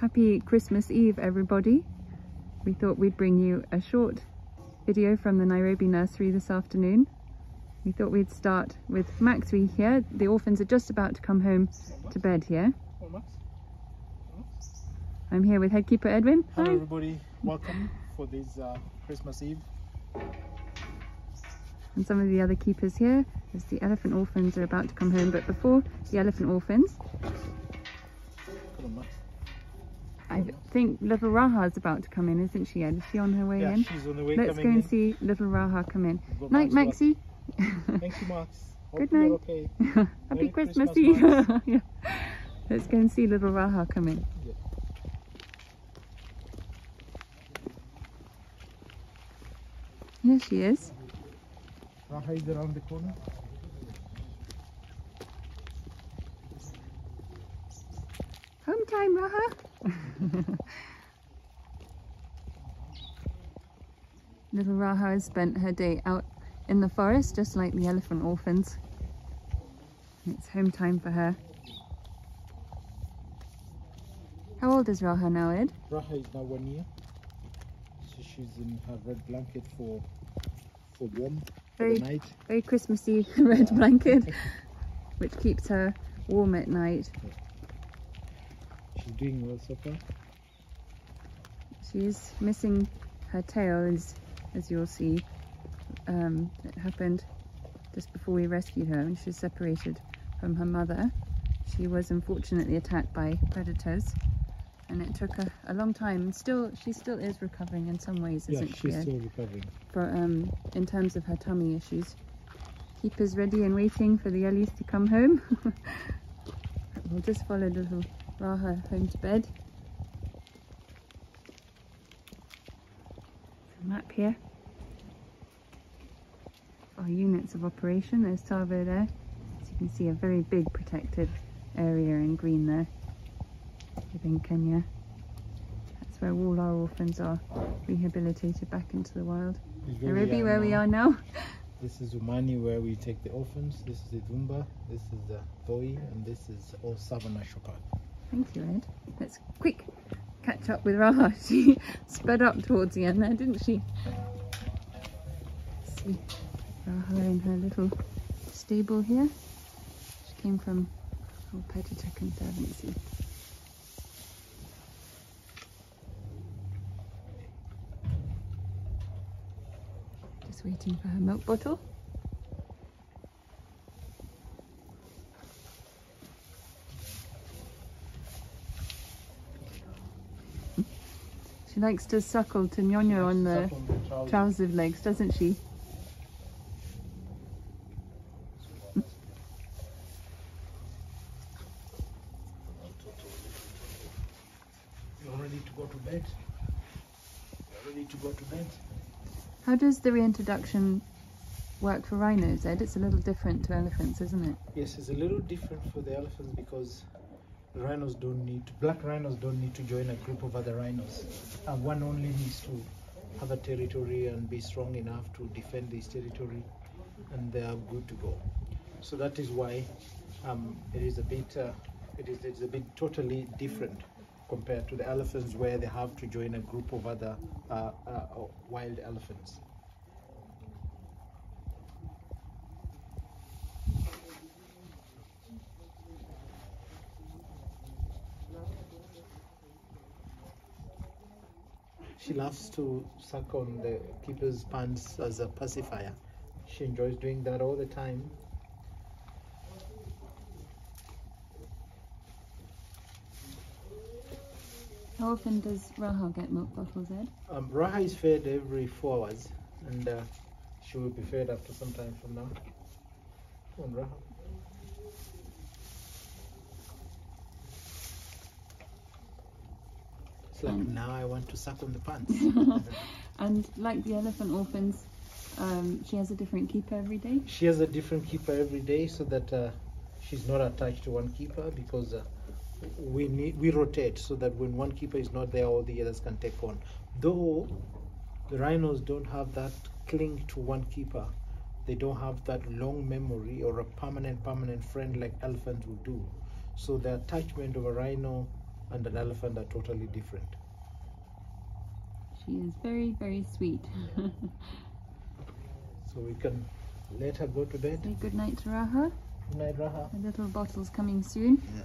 Happy Christmas Eve, everybody. We thought we'd bring you a short video from the Nairobi nursery this afternoon. We thought we'd start with Maxie here. The orphans are just about to come home to bed here. I'm here with headkeeper Edwin. Hello. Hi. Everybody, welcome for this Christmas Eve. And some of the other keepers here as the elephant orphans are about to come home. But before the elephant orphans, I think little Raha is about to come in, isn't she, Ed? Is she on her way in? Yeah, she's on the way. Let's go and see little Raha come in. Go Night, Maxie. Thank you, Max. Good night. Okay. Happy Merry Christmas Christmas, Eve. Yeah. Let's go and see little Raha come in. Yeah. Here she is. Raha is around the corner. Home time, Raha. Little Raha has spent her day out in the forest, just like the elephant orphans. It's home time for her. How old is Raha now, Ed? Raha is now 1 year. So she's in her red blanket for warmth for the night. Very Christmassy red blanket, which keeps her warm at night. She's doing well so far. She's missing her tail, as you'll see. It happened just before we rescued her, and she was separated from her mother. She was unfortunately attacked by predators, and it took a long time. She still is recovering in some ways, isn't she? Yeah, she's still recovering. But in terms of her tummy issues. Keepers ready and waiting for the Ellies to come home. We'll just follow little Raha home to bed. A map here. Our units of operation. There's Tavo there. As you can see, a very big protected area in green there within Kenya. That's where all our orphans are rehabilitated back into the wild. Nairobi, where we are now. This is Umani, where we take the orphans. This is Idumba, this is the Toi, and this is all Savannah National Park. Thank you, Ed. Let's quick catch up with Raha. She sped up towards the end there, didn't she? Let's see Raha in her little stable here. She came from Predator Conservancy. Just waiting for her milk bottle. She likes to suckle to Nyonyo on the trouser legs, doesn't she? You're ready to go to bed? You're ready to go to bed? How does the reintroduction work for rhinos, Ed? It's a little different to elephants, isn't it? Yes, it's a little different for the elephants because black rhinos don't need to join a group of other rhinos. One only needs to have a territory and be strong enough to defend this territory, and they are good to go. So that is why it is a bit totally different compared to the elephants, where they have to join a group of other wild elephants. She loves to suck on the keeper's pants as a pacifier. She enjoys doing that all the time. How often does Raha get milk bottles, Ed? Raha is fed every 4 hours, and she will be fed after some time from now. Come on, Raha. It's like, now I want to suck on the pants. And like the elephant orphans, she has a different keeper every day? She has a different keeper every day, so that she's not attached to one keeper, because we rotate so that when one keeper is not there, all the others can take on. Though the rhinos don't have that cling to one keeper, they don't have that long memory or a permanent friend like elephants will do. So the attachment of a rhino and an elephant are totally different. She is very, very sweet. So we can let her go to bed. Say good night to Raha. Good night, Raha. The little bottle's coming soon. Yeah.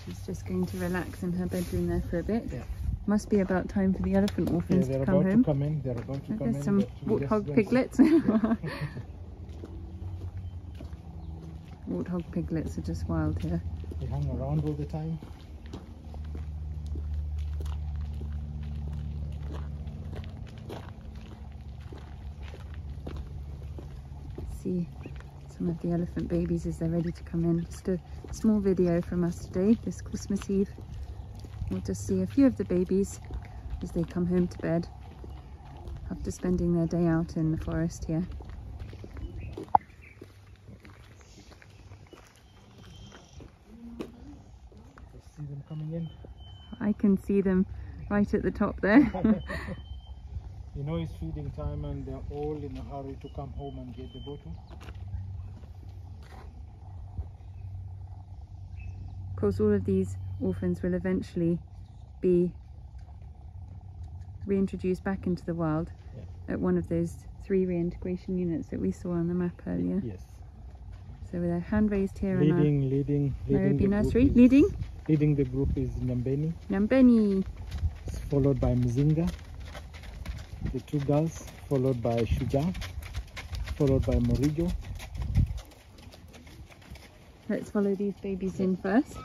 She's just going to relax in her bedroom there for a bit. Yeah. Must be about time for the elephant orphans they're to come about home. to come in. They're about to come There's in. some but we just warthog don't- piglets. Yeah. Warthog piglets are just wild here. They hang around all the time. See some of the elephant babies as they're ready to come in. Just a small video from us today, this Christmas Eve. We'll just see a few of the babies as they come home to bed after spending their day out in the forest here. Just see them coming in. I can see them right at the top there. You know it's feeding time and they're all in a hurry to come home and get the bottle. Of course, all of these orphans will eventually be reintroduced back into the wild at one of those 3 reintegration units that we saw on the map earlier. Yes. So with a hand raised here on Leading Nairobi the Nursery. group is- Leading Leading the group is Nambeni, Nambeni. followed by Mzinga, the 2 girls, followed by Shuja, followed by Morijo. Let's follow these babies in first.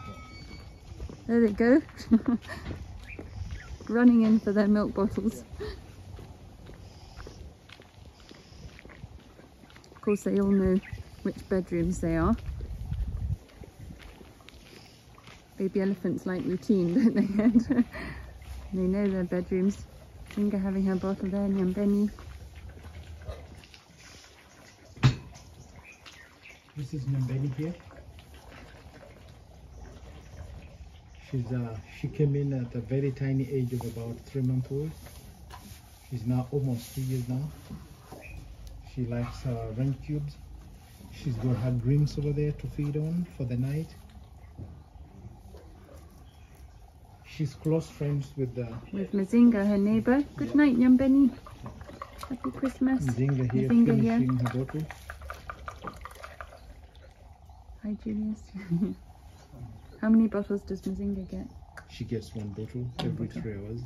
There they go. Running in for their milk bottles. Of course, they all know which bedrooms they are. Baby elephants like routine, don't they, Ed? They know their bedrooms. Zinga having her bottle there, Nyambeni. This is Nambeni here. She came in at a very tiny age of about 3 months old. She's now almost 2 years now. She likes her range cubes. She's got her greens over there to feed on for the night. She's close friends with Mzinga, her neighbour. Good night, Nyambeni. Happy Christmas. Mzinga here, Mzinga here. finishing her bottle. Hi, Julius. How many bottles does Mzinga get? She gets 1 bottle every 3 hours.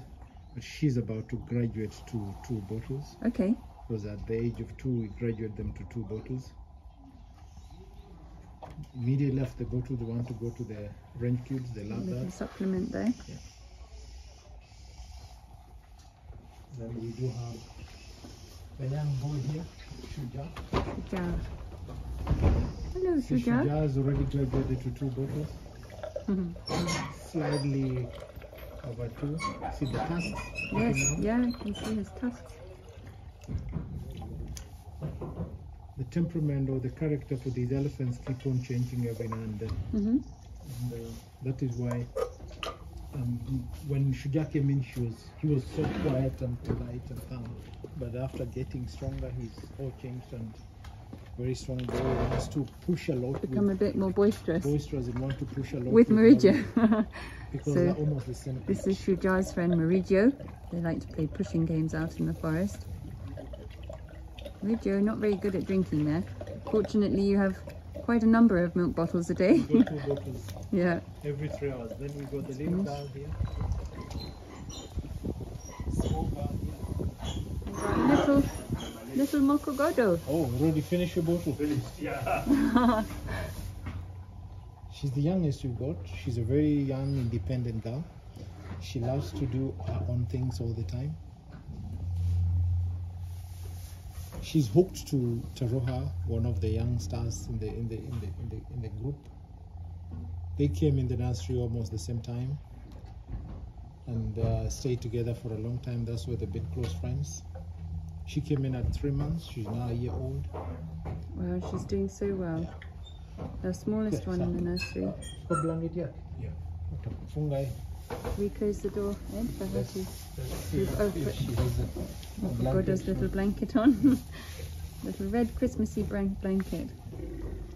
But she's about to graduate to 2 bottles. Okay. Because at the age of 2, we graduate them to 2 bottles. Immediately after the bottle, they want to go to the range cubes. They love Little that. supplement there. Yeah. Then we do have the young boy here, Shuja. Shuja. Hello, So Shuja. Shuja has already graduated to 2 bottles. Slightly over 2. See the tusks? Yes, now? yeah, I can see his tusks. The temperament or the character for these elephants keep on changing every now and then. And, that is why when Shuja came in, he was so quiet and polite and calm. But after getting stronger, he's all changed and very strong boy. He wants to push a lot. Become a bit more boisterous. Boisterous and want to push a lot With Mauricio. because So, they're almost the same. This is Shuja's friend Mauricio. They like to play pushing games out in the forest. Mauricio, not very good at drinking there. Fortunately, you have quite a number of milk bottles a day. We got 2 bottles Yeah. every 3 hours. Then we got the little girl here. Small girl here. Little Mokogodo. Oh, already finished your bottle? Finished, yeah. She's the youngest we've got. She's a very young, independent girl. She loves to do her own things all the time. She's hooked to Roha, one of the young stars in the group. They came in the nursery almost the same time and stayed together for a long time. That's why they've been close friends. She came in at 3 months. She's now a year old. Wow, she's doing so well. The smallest one in the nursery. Got blanket yet? Yeah. Fungi. We close the door, Ed, for her to move over. She has a Godo's little blanket on. Little red Christmassy blanket.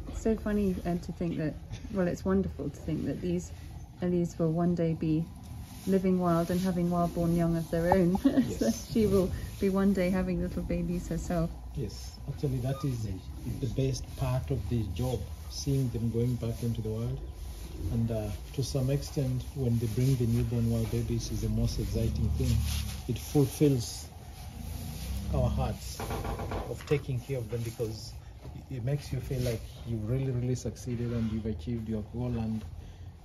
It's so funny, Ed, to think that, well, it's wonderful to think that these Elise will one day be living wild and having wild-born young of their own. Yes. So she will be one day having little babies herself. Yes, actually that is the best part of the job, seeing them going back into the world. And to some extent, when they bring the newborn wild babies, is the most exciting thing. It fulfills our hearts of taking care of them, because it makes you feel like you've really succeeded and you've achieved your goal, and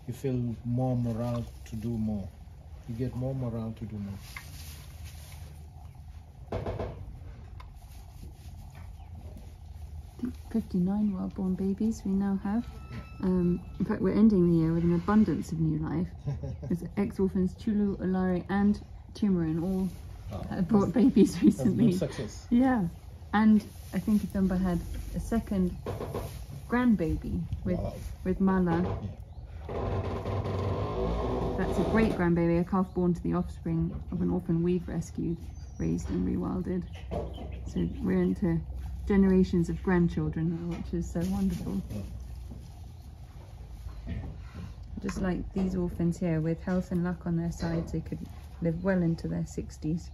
you feel more morale to do more. You get more morale to do more. 59 wild-born babies we now have. In fact, we're ending the year with an abundance of new life. There's ex-orphans Chulu, Olari and Tumarin all brought babies recently. That's good success. Yeah, and I think Ithumba had a second grandbaby with Mala. Yeah. That's a great grandbaby, a calf born to the offspring of an orphan we've rescued, raised and rewilded. So we're into generations of grandchildren now, which is so wonderful. Just like these orphans here, with health and luck on their sides, they could live well into their 60s.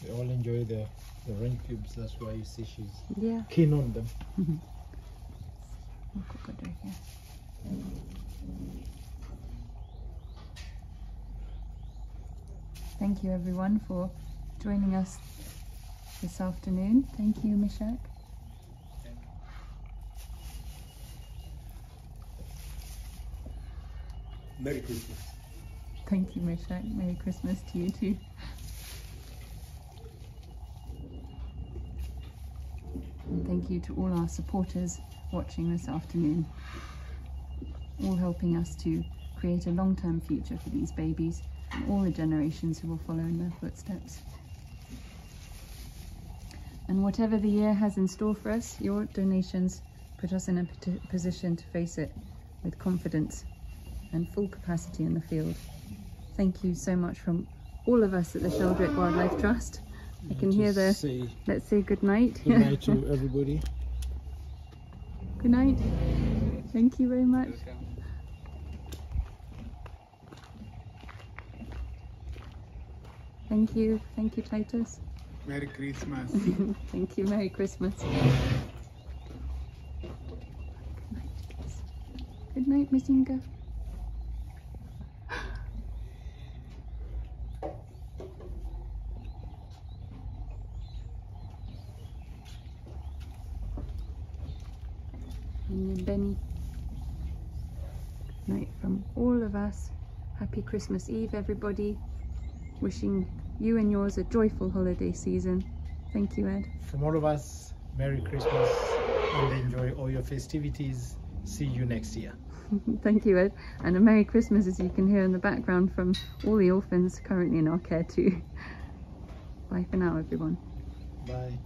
They all enjoy the rain cubes, that's why you see she's Yeah. keen on them. Thank you everyone for joining us this afternoon. Thank you, Mishak. Merry Christmas. Thank you, Mishak. Merry Christmas to you too. And thank you to all our supporters watching this afternoon, all helping us to create a long-term future for these babies and all the generations who will follow in their footsteps. And whatever the year has in store for us, your donations put us in a position to face it with confidence and full capacity in the field. Thank you so much from all of us at the Sheldrick Wildlife Trust. I can hear the, let's say good night. Good night to everybody. Good night. Thank you very much. Thank you, Titus. Merry Christmas. Thank you, Merry Christmas. Good night, Miss Inga. And Benny. Good night from all of us. Happy Christmas Eve, everybody. Wishing you and yours a joyful holiday season. Thank you, Ed. From all of us, Merry Christmas and enjoy all your festivities. See you next year. Thank you, Ed. And a Merry Christmas, as you can hear in the background, from all the orphans currently in our care too. Bye for now, everyone. Bye.